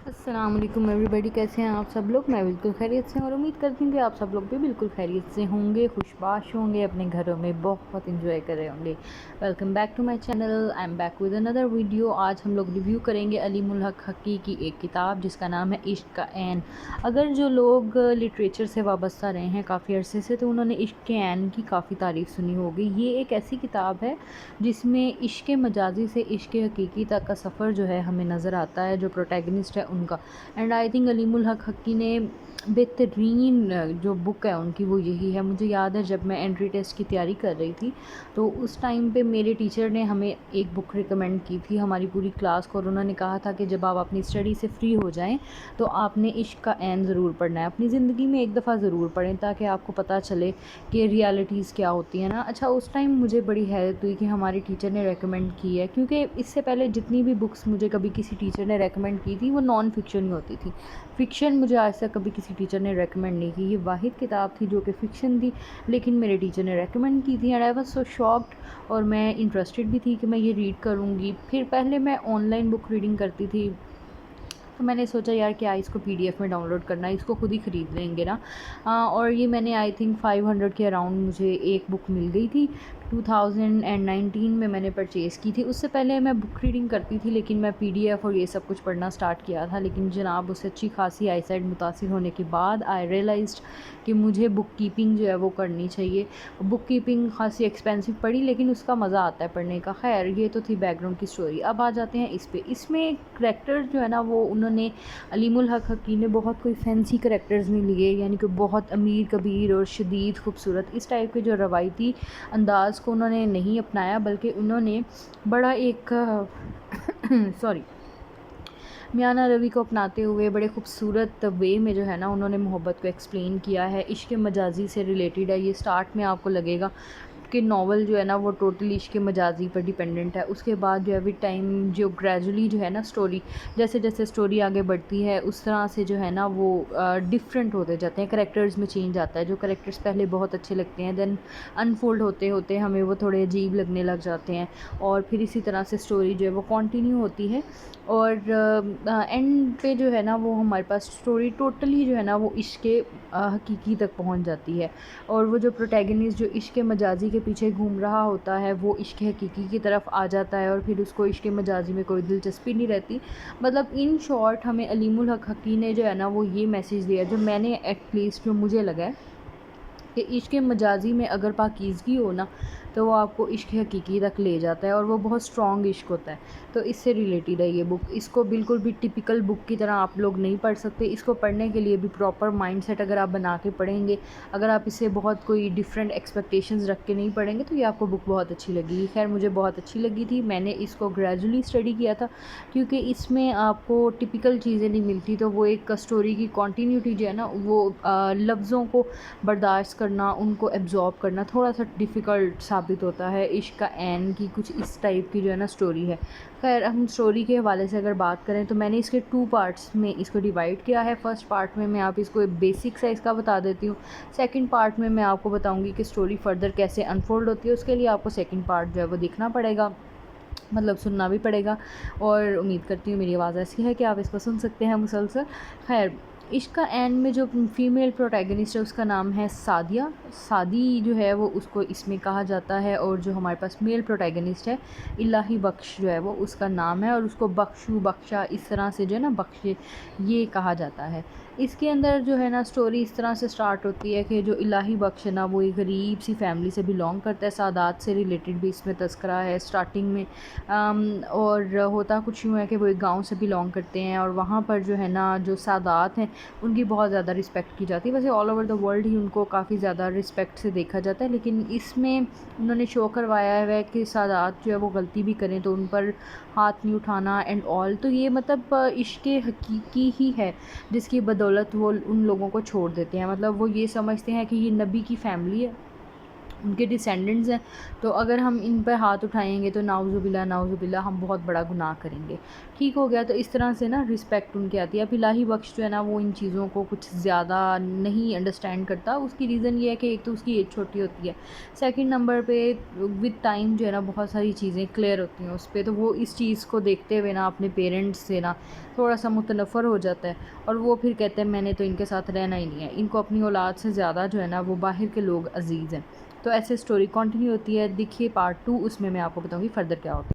السلام علیکم ایوری کیسے ہیں آپ سب لوگ؟ میں بالکل خیریت سے ہوں اور امید کرتی ہوں کہ آپ سب لوگ بھی بالکل خیریت سے ہوں گے، خوشباش ہوں گے، اپنے گھروں میں بہت انجوائے کر رہے ہوں گے۔ Welcome back to my channel, I am back with another video. آج ہم لوگ ریویو کریں گے علیم الحق حقی کی ایک کتاب جس کا نام ہے عشق کا عین۔ اگر جو لوگ لٹریچر سے وابستہ رہے ہیں کافی عرصے سے تو انہوں نے عشق کے عین کی کافی تعریف سنی ہوگی۔ یہ ایک ایسی کتاب ہے جس میں عشق مجازی سے عشق حقیقی تک کا سفر جو ہے ہمیں نظر آتا ہے، جو پروٹیگنسٹ ہے ان کا۔ اینڈ آئی تھنک علیم الحق حقی نے بہترین جو بک ہے ان کی وہ یہی ہے۔ مجھے یاد ہے جب میں انٹری ٹیسٹ کی تیاری کر رہی تھی تو اس ٹائم پہ میرے ٹیچر نے ہمیں ایک بک ریکمینڈ کی تھی ہماری پوری کلاس کو، اور انہوں نے کہا تھا کہ جب آپ اپنی اسٹڈی سے فری ہو جائیں تو آپ نے عشق کا عین ضرور پڑھنا ہے، اپنی زندگی میں ایک دفعہ ضرور پڑھیں تاکہ آپ کو پتہ چلے کہ ریالٹیز کیا ہوتی ہیں نا۔ اچھا، اس ٹائم مجھے بڑی حیرت ہوئی کہ ہمارے ٹیچر نے ریکمینڈ کی ہے، کیونکہ اس سے پہلے جتنی بھی بکس مجھے کبھی کسی ٹیچر نے ریکمینڈ کی تھی وہ نان فکشن ہی ہوتی تھی۔ فکشن مجھے آج تک کبھی کسی ٹیچر نے ریکمینڈ نہیں کی۔ یہ واحد کتاب تھی جو کہ فکشن تھی لیکن میرے ٹیچر نے ریکمینڈ کی تھی، and I was so shocked, اور میں انٹرسٹڈ بھی تھی کہ میں یہ ریڈ کروں گی۔ پھر پہلے میں آن لائن بک ریڈنگ کرتی تھی تو میں نے سوچا یار کیا اس کو PDF میں ڈاؤن لوڈ کرنا ہے، اس کو خود ہی خرید لیں گے نا۔ اور یہ میں نے آئی تھنک 500 کے اراؤنڈ مجھے ایک بک مل گئی تھی، 2019 میں نے پرچیز کی تھی۔ اس سے پہلے میں بک ریڈنگ کرتی تھی لیکن میں PDF اور یہ سب کچھ پڑھنا سٹارٹ کیا تھا، لیکن جناب اس سے اچھی خاصی آئی سائٹ متاثر ہونے کے بعد آئی ریئلائزڈ کہ مجھے بک کیپنگ جو ہے وہ کرنی چاہیے۔ بک کیپنگ خاصی ایکسپینسو پڑی لیکن اس کا مزہ آتا ہے پڑھنے کا۔ خیر، یہ تو تھی بیک گراؤنڈ کی سٹوری۔ اب آ جاتے ہیں اس پہ۔ اس میں کریکٹر جو ہے نا وہ انہوں نے علیم الحق حقی نے بہت کوئی فینسی کریکٹرز نہیں لیے، یعنی کہ بہت امیر کبیر اور شدید خوبصورت اس ٹائپ کے جو روایتی انداز کو انہوں نے نہیں اپنایا، بلکہ انہوں نے بڑا ایک میانہ روی کو اپناتے ہوئے بڑے خوبصورت وے میں جو ہے نا انہوں نے محبت کو ایکسپلین کیا ہے۔ عشق مجازی سے ریلیٹڈ ہے یہ۔ سٹارٹ میں آپ کو لگے گا کہ ناول جو ہے نا وہ ٹوٹلی عشق مجازی پر ڈیپینڈنٹ ہے، اس کے بعد جو ہے ود ٹائم جو گریجولی جو ہے نا سٹوری جیسے جیسے سٹوری آگے بڑھتی ہے اس طرح سے جو ہے نا وہ ڈفرینٹ ہوتے جاتے ہیں، کریکٹرز میں چینج آتا ہے۔ جو کریکٹرز پہلے بہت اچھے لگتے ہیں دین انفولڈ ہوتے ہوتے ہمیں وہ تھوڑے عجیب لگنے لگ جاتے ہیں، اور پھر اسی طرح سے سٹوری جو ہے وہ کنٹینیو ہوتی ہے، اور اینڈ پہ جو ہے نا وہ ہمارے پاس سٹوری ٹوٹلی جو ہے نا وہ عشق حقیقی تک پہنچ جاتی ہے، اور وہ جو پروٹیگنسٹ جو عشق مجازی کے پیچھے گھوم رہا ہوتا ہے وہ عشق حقیقی کی طرف آ جاتا ہے، اور پھر اس کو عشق مجازی میں کوئی دلچسپی نہیں رہتی۔ مطلب ان شارٹ ہمیں علیم الحق حقی نے جو ہے نا وہ یہ میسیج دیا جو میں نے ایٹ لیسٹ جو مجھے لگا ہے کہ عشق مجازی میں اگر پاکیزگی ہو نا تو وہ آپ کو عشق حقیقی تک لے جاتا ہے، اور وہ بہت سٹرونگ عشق ہوتا ہے۔ تو اس سے ریلیٹڈ ہے یہ بک۔ اس کو بالکل بھی ٹپیکل بک کی طرح آپ لوگ نہیں پڑھ سکتے، اس کو پڑھنے کے لیے بھی پراپر مائنڈ سیٹ اگر آپ بنا کے پڑھیں گے، اگر آپ اسے بہت کوئی ڈفرینٹ ایکسپیکٹیشنز رکھ کے نہیں پڑھیں گے تو یہ آپ کو بک بہت اچھی لگے گی۔ خیر، مجھے بہت اچھی لگی تھی، میں نے اس کو گریجولی اسٹڈی کیا تھا کیونکہ اس میں آپ کو ٹپیکل چیزیں نہیں ملتی، تو وہ ایک اسٹوری کی کنٹینیوٹی جو ہے نا وہ لفظوں کو برداشت کرنا، ان کو ایبزارب کرنا تھوڑا سا ڈیفیکلٹ ثابت ہوتا ہے۔ عشق کا عین کی کچھ اس ٹائپ کی جو ہے نا سٹوری ہے۔ خیر، ہم سٹوری کے حوالے سے اگر بات کریں تو میں نے اس کے 2 پارٹس میں اس کو ڈیوائڈ کیا ہے۔ فرسٹ پارٹ میں آپ اس کو بیسک سائز کا بتا دیتی ہوں، سیکنڈ پارٹ میں آپ کو بتاؤں گی کہ سٹوری فردر کیسے انفولڈ ہوتی ہے۔ اس کے لیے آپ کو سیکنڈ پارٹ جو ہے وہ دیکھنا پڑے گا، مطلب سننا بھی پڑے گا، اور امید کرتی ہوں میری آواز ایسی ہے کہ آپ اس کو سن سکتے ہیں مسلسل۔ خیر، عشق کا عین میں جو فیمیل پروٹیگنسٹ ہے اس کا نام ہے سعدیہ، سعدی جو ہے وہ اس کو اس میں کہا جاتا ہے، اور جو ہمارے پاس میل پروٹیگنسٹ ہے الہی بخش جو ہے وہ اس کا نام ہے، اور اس کو بخشو، بخشا اس طرح سے جو ہے نا بخشے یہ کہا جاتا ہے۔ اس کے اندر جو ہے نا سٹوری اس طرح سے سٹارٹ ہوتی ہے کہ جو الہی بخش ہے نا وہ ایک غریب سی فیملی سے بلونگ کرتا ہے، سادات سے ریلیٹڈ بھی اس میں تذکرہ ہے سٹارٹنگ میں، اور ہوتا کچھ یوں ہے کہ وہ ایک گاؤں سے بلونگ کرتے ہیں، اور وہاں پر جو ہے نا جو سادات ہیں ان کی بہت زیادہ رسپیکٹ کی جاتی ہے۔ ویسے آل اوور دا ورلڈ ہی ان کو کافی زیادہ رسپیکٹ سے دیکھا جاتا ہے، لیکن اس میں انہوں نے شو کروایا ہے کہ سادات جو ہے وہ غلطی بھی کریں تو ان پر ہاتھ نہیں اٹھانا اینڈ آل۔ تو یہ مطلب عشق حقیقی ہی ہے جس کی بدولت وہ ان لوگوں کو چھوڑ دیتے ہیں، مطلب وہ یہ سمجھتے ہیں کہ یہ نبی کی فیملی ہے، ان کے ڈسینڈنٹس ہیں، تو اگر ہم ان پہ ہاتھ اٹھائیں گے تو نعوذ باللہ ہم بہت بڑا گناہ کریں گے۔ ٹھیک ہو گیا، تو اس طرح سے نا رسپیکٹ ان کی آتی ہے۔ اب الہی بخش جو ہے نا وہ ان چیزوں کو کچھ زیادہ نہیں انڈرسٹینڈ کرتا، اس کی ریزن یہ ہے کہ ایک تو اس کی ایج چھوٹی ہوتی ہے، سیکنڈ نمبر پہ وتھ ٹائم جو ہے نا بہت ساری چیزیں کلیئر ہوتی ہیں اس پہ، تو وہ اس چیز کو دیکھتے ہوئے نا اپنے پیرنٹس سے نا تھوڑا سا متنفر ہو جاتا ہے، اور وہ پھر کہتے ہیں میں نے تو ان کے ساتھ رہنا ہی نہیں ہے، ان کو اپنی اولاد سے زیادہ جو ہے نا وہ باہر کے لوگ عزیز ہیں۔ تو ایسے سٹوری کنٹینیو ہوتی ہے، دیکھیے پارٹ 2، اس میں آپ کو بتاؤں گی فردر کیا ہوتا ہے۔